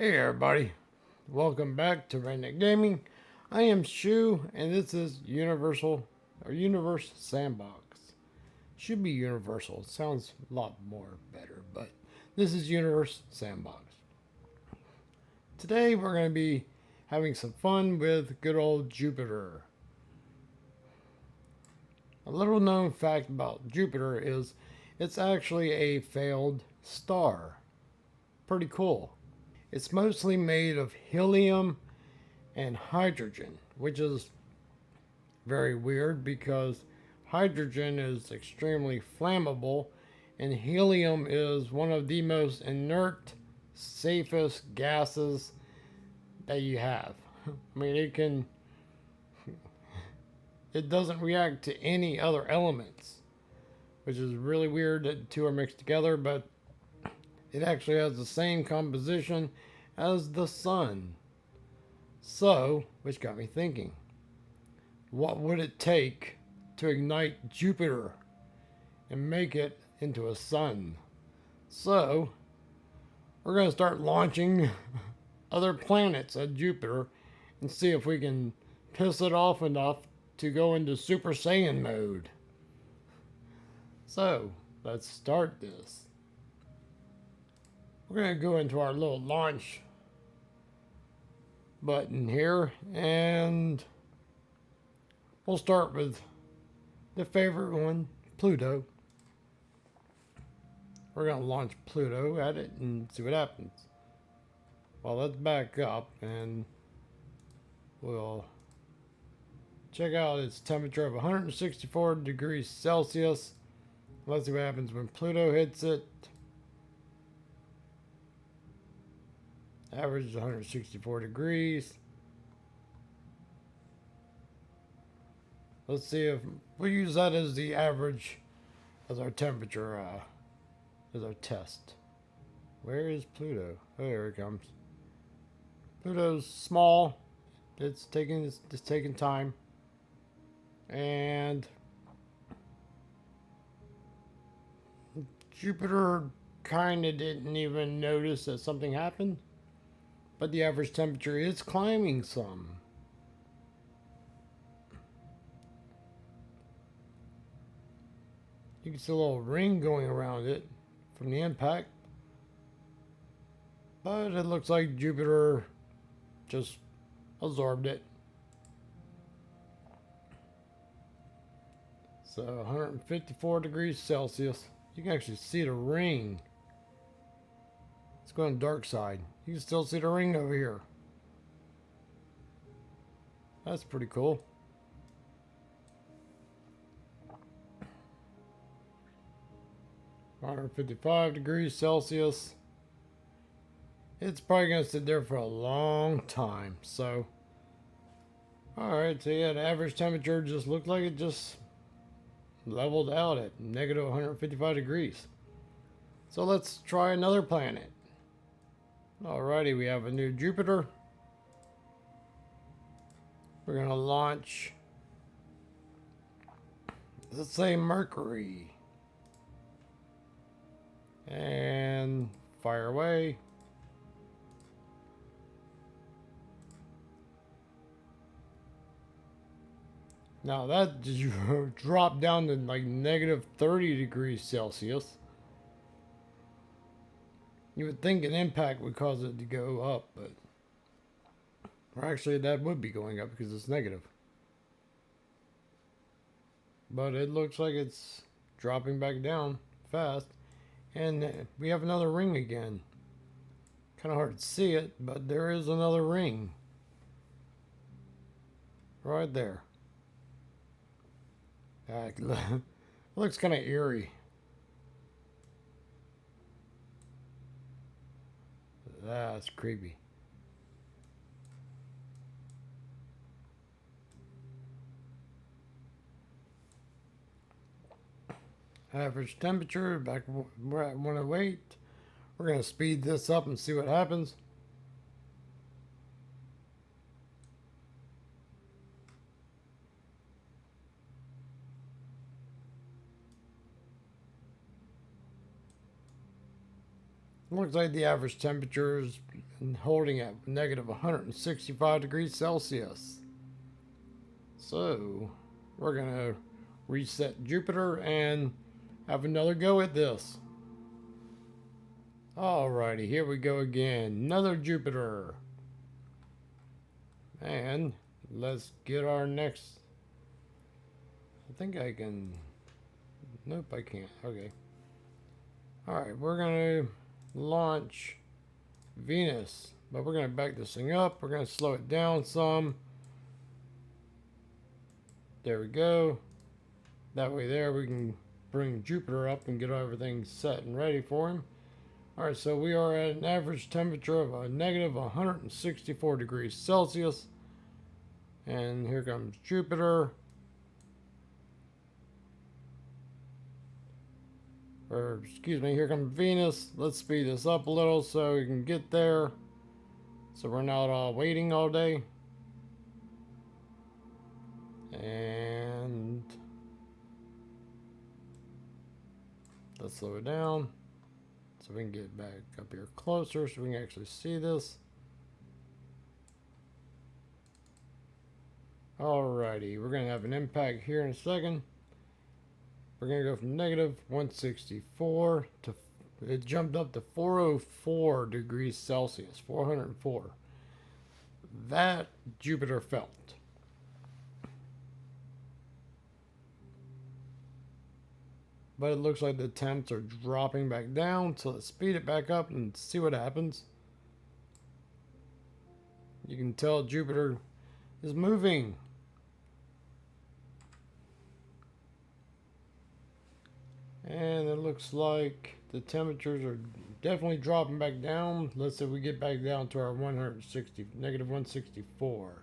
Hey everybody, welcome back to Redneck Gaming. I am Shu, and this is Universe Sandbox. Should be universal. It sounds a lot more better, but this is Universe Sandbox. Today we're going to be having some fun with good old Jupiter. A little known fact about Jupiter is it's actually a failed star. Pretty cool. It's mostly made of helium and hydrogen, which is very weird because hydrogen is extremely flammable and helium is one of the most inert, safest gases that you have. I mean, it doesn't react to any other elements, which is really weird that the two are mixed together, but it actually has the same composition as the sun. So, which got me thinking, what would it take to ignite Jupiter and make it into a sun? So, we're going to start launching other planets at Jupiter and see if we can piss it off enough to go into Super Saiyan mode. So, let's start this. We're going to go into our little launch button here, and we'll start with the favorite one, Pluto. We're going to launch Pluto at it and see what happens. Well, let's back up and we'll check out its temperature of 164 degrees Celsius. Let's see what happens when Pluto hits it. Average is 164 degrees. Let's see if we use that as the average as our temperature, as our test. Where is Pluto? Oh, there it comes. Pluto's small. It's taking time. And Jupiter kind of didn't even notice that something happened. But the average temperature is climbing some. You can see a little ring going around it from the impact. But it looks like Jupiter just absorbed it. So 154 degrees Celsius. You can actually see the ring. Let's go on the dark side. You can still see the ring over here. That's pretty cool. $155 degrees Celsius. It's probably going to sit there for a long time. So, alright, so yeah, the average temperature just looked like it just leveled out at negative 155 degrees. So let's try another planet. Alrighty, we have a new Jupiter. We're going to launch, let's say, Mercury. And fire away. Now that just dropped down to like negative 30 degrees Celsius. You would think an impact would cause it to go up, but or actually that would be going up because it's negative. But it looks like it's dropping back down fast. And we have another ring again. Kind of hard to see it, but there is another ring. Right there. Looks kind of eerie. That's creepy. Average temperature, back we're at 108. We're going to speed this up and see what happens. Looks like the average temperature is and holding at negative 165 degrees Celsius. So we're going to reset Jupiter and have another go at this. Alrighty, here we go again. Another Jupiter. And let's get our next. I think I can. Nope, I can't. Okay. Alright, we're going to launch Venus. But we're going to back this thing up. We're going to slow it down some. There we go. That way there we can bring Jupiter up and get everything set and ready for him. Alright, so we are at an average temperature of a negative 164 degrees Celsius. And here comes Jupiter. Or, excuse me, here comes Venus. Let's speed this up a little so we can get there. So we're not all waiting all day. And let's slow it down so we can get back up here closer so we can actually see this. Alrighty, we're going to have an impact here in a second. We're going to go from negative 164 to, it jumped up to 404 degrees Celsius, 404. That Jupiter felt. But it looks like the temps are dropping back down, so let's speed it back up and see what happens. You can tell Jupiter is moving. And it looks like the temperatures are definitely dropping back down. Let's say we get back down to our negative 164.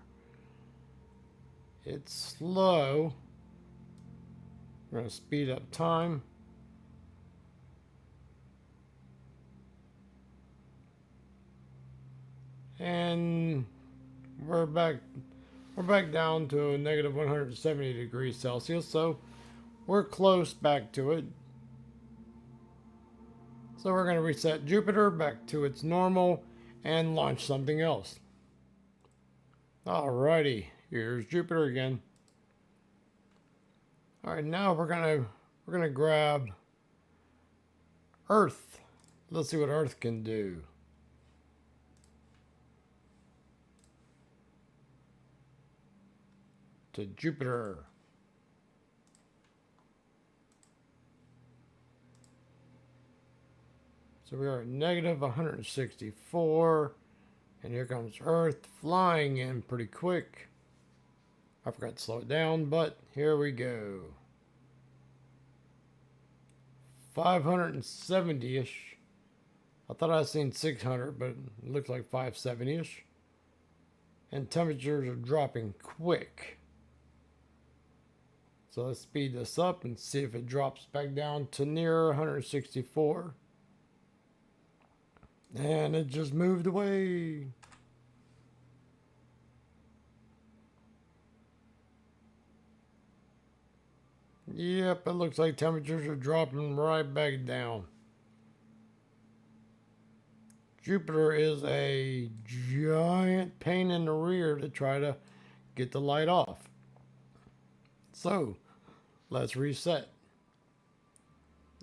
It's slow. We're going to speed up time. And we're back down to a negative 170 degrees Celsius, so we're close back to it. So we're going to reset Jupiter back to its normal and launch something else. Alrighty, here's Jupiter again. Alright, now we're gonna grab Earth. Let's see what Earth can do. To Jupiter. So we are at negative 164. And here comes Earth flying in pretty quick. I forgot to slow it down, but here we go. 570-ish. I thought I seen 600, but it looks like 570-ish. And temperatures are dropping quick. So let's speed this up and see if it drops back down to near 164. And it just moved away. Yep, it looks like temperatures are dropping right back down. Jupiter is a giant pain in the rear to try to get the light off. So, let's reset.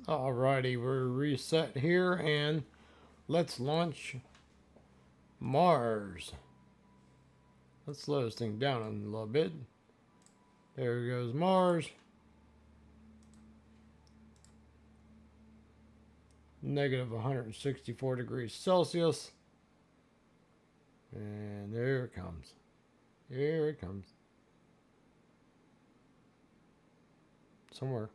Alrighty, we're reset here and let's launch Mars. Let's slow this thing down a little bit. There goes Mars. Negative 164 degrees Celsius. And there it comes. Here it comes. Somewhere.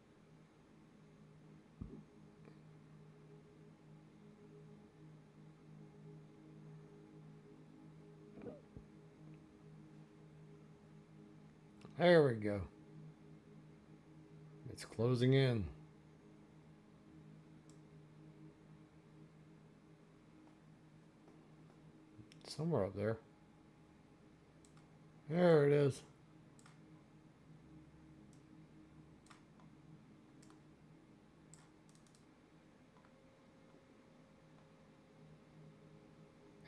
There we go. It's closing in. Somewhere up there. There it is.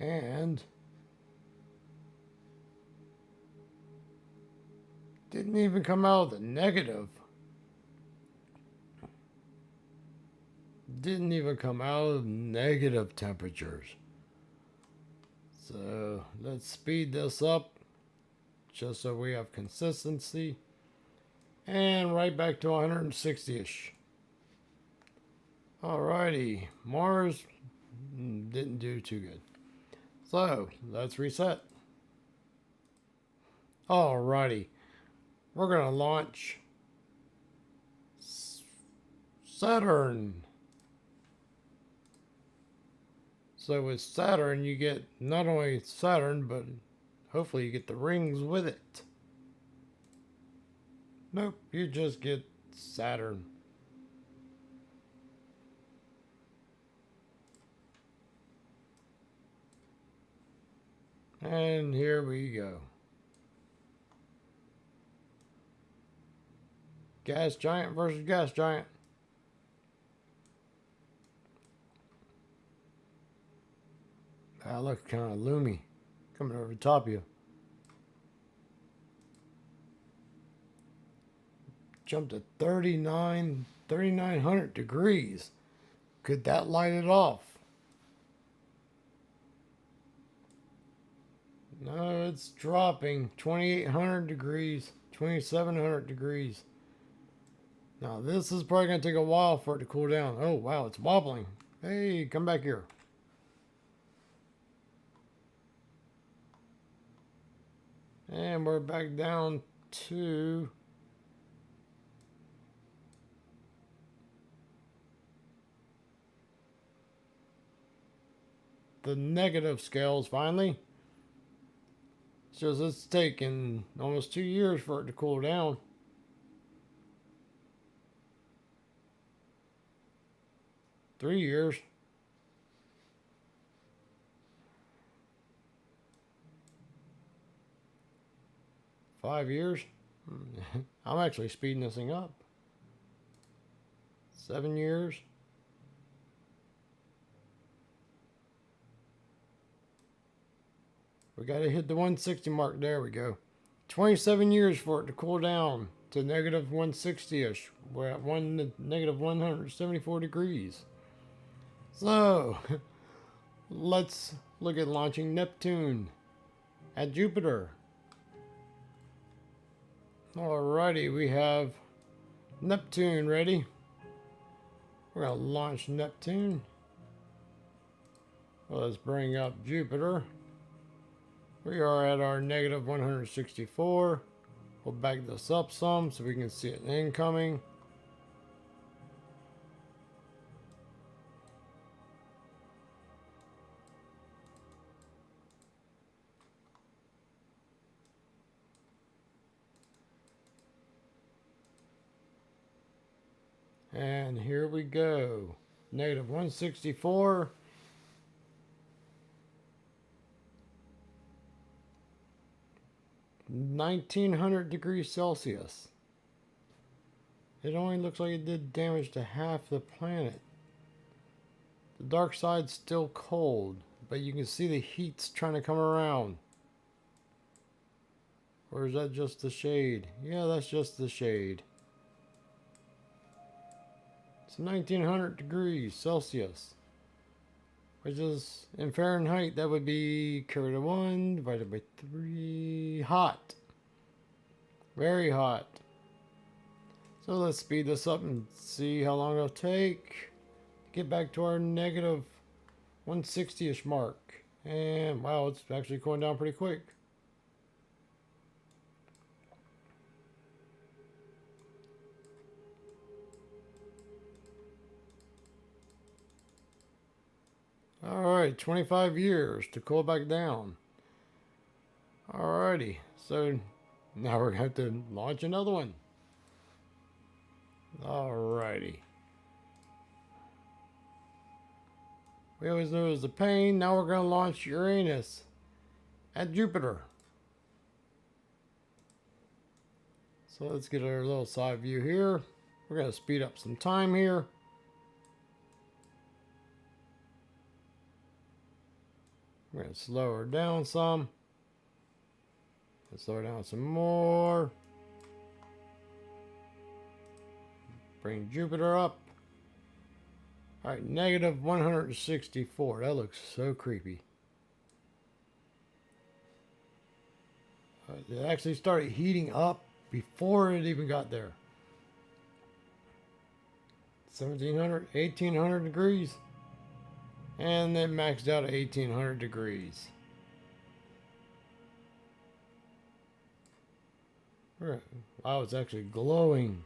And didn't even come out of the negative. Didn't even come out of negative temperatures. So let's speed this up just so we have consistency. And right back to 160-ish. Alrighty, Mars didn't do too good. So let's reset. Alrighty, we're gonna launch Saturn. So with Saturn, you get not only Saturn, but hopefully you get the rings with it. Nope, you just get Saturn. And here we go. Gas giant versus gas giant. That looks kind of loomy coming over the top of you. Jumped to 3,900 degrees. Could that light it off? No, it's dropping 2,800 degrees, 2,700 degrees. Now this is probably going to take a while for it to cool down. Oh wow, it's wobbling. Hey, come back here. And we're back down to the negative scales finally. It's just it's taken almost 2 years for it to cool down. Three years. $5 years. I'm actually speeding this thing up. 7 years. We got to hit the 160 mark. There we go. 27 years for it to cool down to negative 160-ish. We're at negative 174 degrees. So, let's look at launching Neptune at Jupiter. Alrighty, we have Neptune ready. We're going to launch Neptune. Well, let's bring up Jupiter. We are at our negative 164. We'll back this up some so we can see it incoming. And here we go. Negative 164. (1900°C). It only looks like it did damage to half the planet. The dark side's still cold, but you can see the heat's trying to come around. Or is that just the shade? Yeah, that's just the shade. It's 1900°C, which is in Fahrenheit, that would be carried to 1 divided by 3. Hot. Very hot. So let's speed this up and see how long it'll take to get back to our negative 160-ish mark. And wow, it's actually going down pretty quick. Alright, 25 years to cool back down. Alrighty, so now we're going to have to launch another one. Alrighty. We always knew it was a pain. Now we're going to launch Uranus at Jupiter. So let's get our little side view here. We're going to speed up some time here. We're going to slow her down some. Let's slow her down some more. Bring Jupiter up. Alright, negative 164. That looks so creepy. It actually started heating up before it even got there. 1700, 1800 degrees. And then maxed out at 1800 degrees. Wow, it's actually glowing.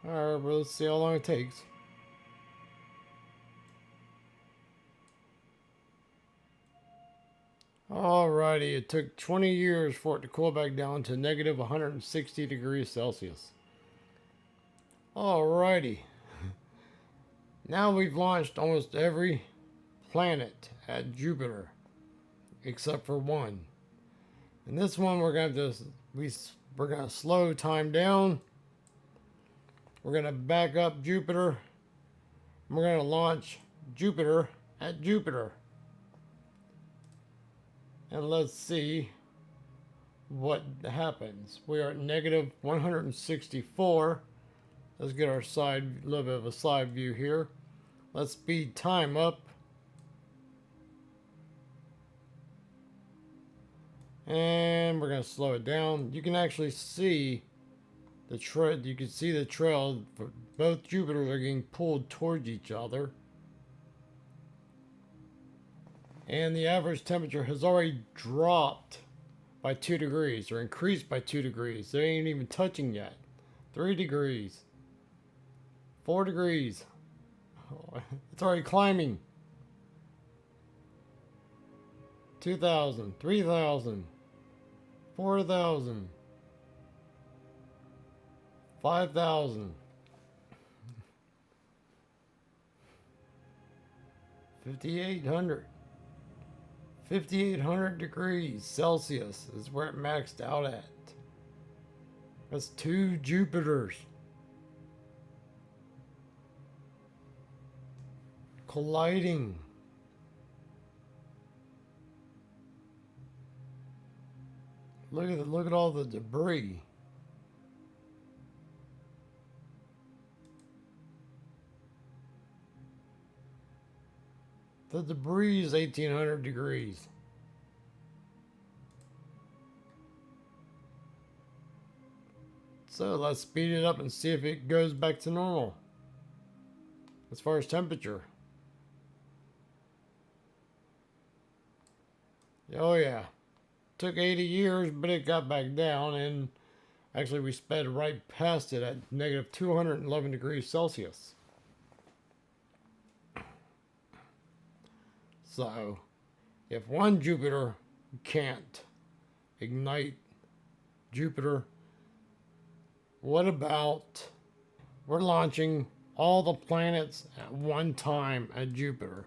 Alright, well, let's see how long it takes. Alrighty, it took 20 years for it to cool back down to negative 160 degrees Celsius. Alrighty. Now we've launched almost every planet at Jupiter, except for one. And this one we're gonna slow time down. We're gonna back up Jupiter. We're gonna launch Jupiter at Jupiter. And let's see what happens. We are at negative 164. Let's get our side, little bit of a side view here. Let's speed time up. And we're going to slow it down. You can actually see the trail. You can see the trail. Both Jupiters are getting pulled towards each other. And the average temperature has already dropped by 2 degrees or increased by 2 degrees. They ain't even touching yet. 3 degrees. 4 degrees. Oh, it's already climbing. 2,000, 3,000, 4,000, 5,000, 5,800. 5,800 degrees Celsius is where it maxed out at. That's 2 Jupiters colliding. Look at all the debris. The debris is 1,800 degrees. So let's speed it up and see if it goes back to normal as far as temperature. Oh yeah, took 80 years, but it got back down, and actually we sped right past it at negative 211 degrees Celsius. So, if one Jupiter can't ignite Jupiter, what about we're launching all the planets at one time at Jupiter?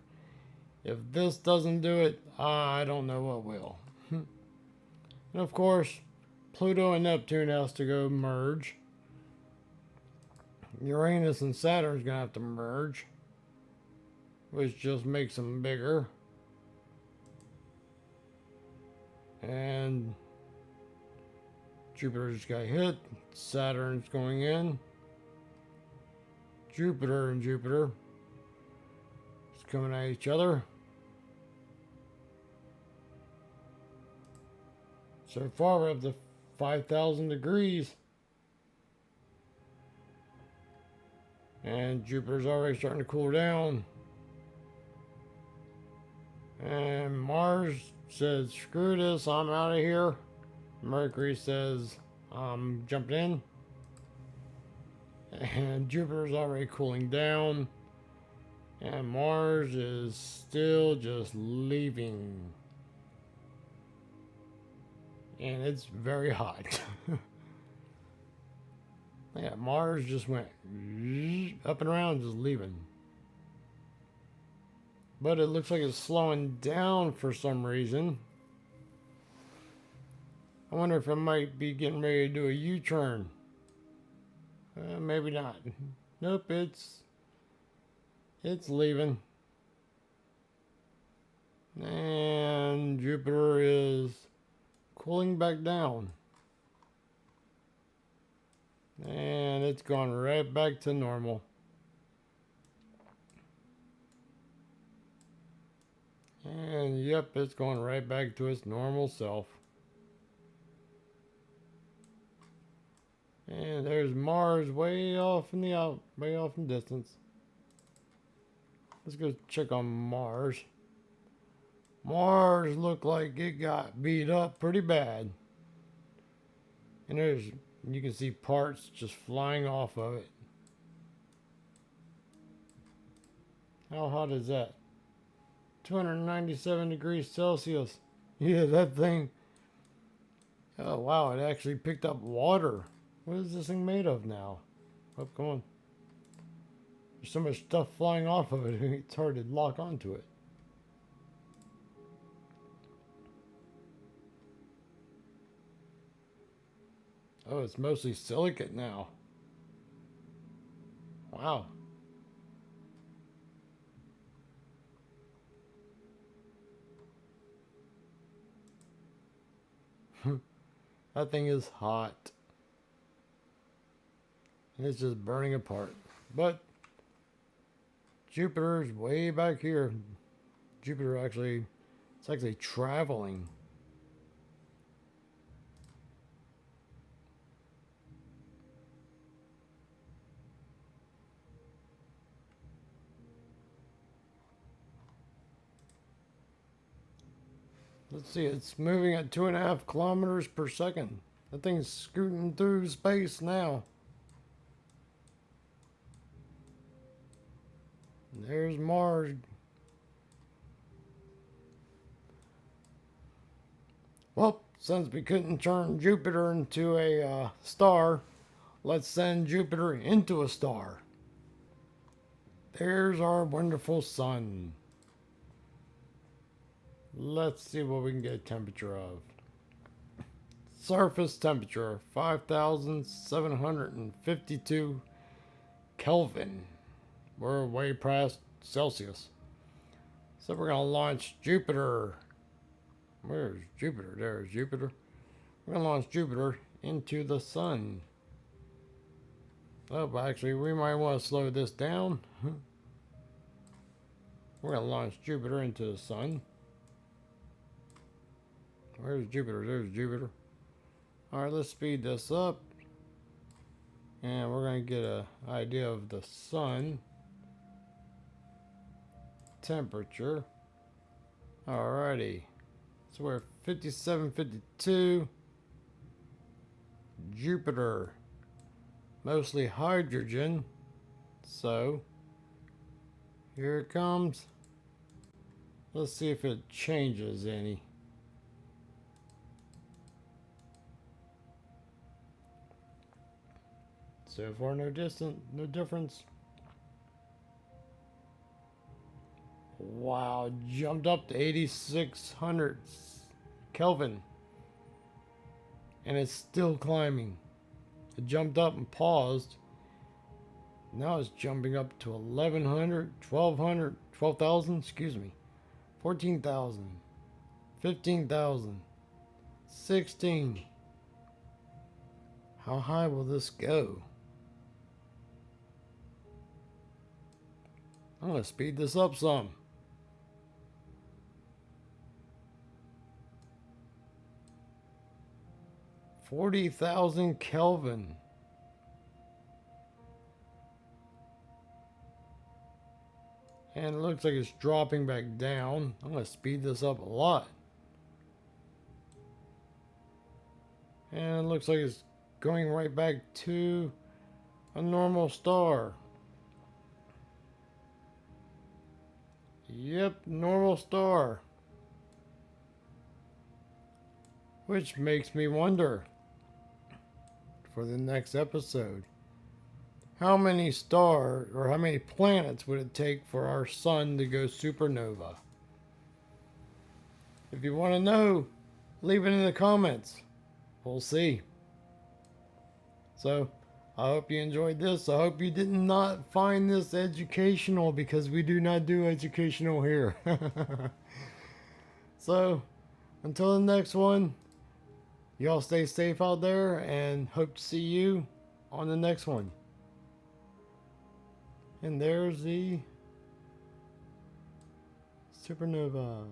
If this doesn't do it, I don't know what will. And of course, Pluto and Neptune has to go merge. Uranus and Saturn is going to have to merge, which just makes them bigger. And Jupiter just got hit. Saturn's going in. Jupiter and Jupiter is coming at each other. So far we're up to 5,000 degrees. And Jupiter's already starting to cool down. And Mars says, screw this, I'm out of here. Mercury says, I'm jumping in. And Jupiter's already cooling down. And Mars is still just leaving. And it's very hot. Yeah, Mars just went up and around, just leaving. But it looks like it's slowing down for some reason. I wonder if it might be getting ready to do a U-turn. Maybe not. Nope, it's leaving. And Jupiter is cooling back down. And it's gone right back to normal. And yep, it's going right back to its normal self. And there's Mars way off in the way off in distance. Let's go check on Mars. Mars looked like it got beat up pretty bad. And you can see parts just flying off of it. How hot is that? 297 degrees Celsius. Yeah, that thing. Oh wow, it actually picked up water. What is this thing made of now? Oh, come on. There's so much stuff flying off of it, it's hard to lock onto it. Oh, it's mostly silicate now. Wow. That thing is hot. And it's just burning apart. But Jupiter's way back here. Jupiter actually, it's actually traveling. Let's see, it's moving at 2.5 kilometers per second. That thing's scooting through space now. And there's Mars. Well, since we couldn't turn Jupiter into a star, let's send Jupiter into a star. There's our wonderful sun. Let's see what we can get a temperature of. Surface temperature, 5,752 Kelvin. We're way past Celsius. So we're going to launch Jupiter. Where's Jupiter? There's Jupiter. We're going to launch Jupiter into the sun. Oh, but actually, we might want to slow this down. We're going to launch Jupiter into the sun. Where's Jupiter? There's Jupiter. Alright, let's speed this up. And we're going to get an idea of the sun. Temperature. Alrighty. So we're 5752. Jupiter. Mostly hydrogen. So, here it comes. Let's see if it changes any. So far, no difference. Wow, jumped up to 8,600 Kelvin. And it's still climbing. It jumped up and paused. Now it's jumping up to 1,100, 1,200, 12,000, excuse me. 14,000, 15,000, 16. How high will this go? I'm going to speed this up some. $40,000 Kelvin. And it looks like it's dropping back down. I'm going to speed this up a lot. And it looks like it's going right back to a normal star. Yep, normal star. Which makes me wonder, for the next episode, how many stars or how many planets would it take for our sun to go supernova? If you want to know, leave it in the comments. We'll see. So, I hope you enjoyed this. I hope you did not find this educational, because we do not do educational here. So, until the next one, y'all stay safe out there and hope to see you on the next one. And there's the supernova.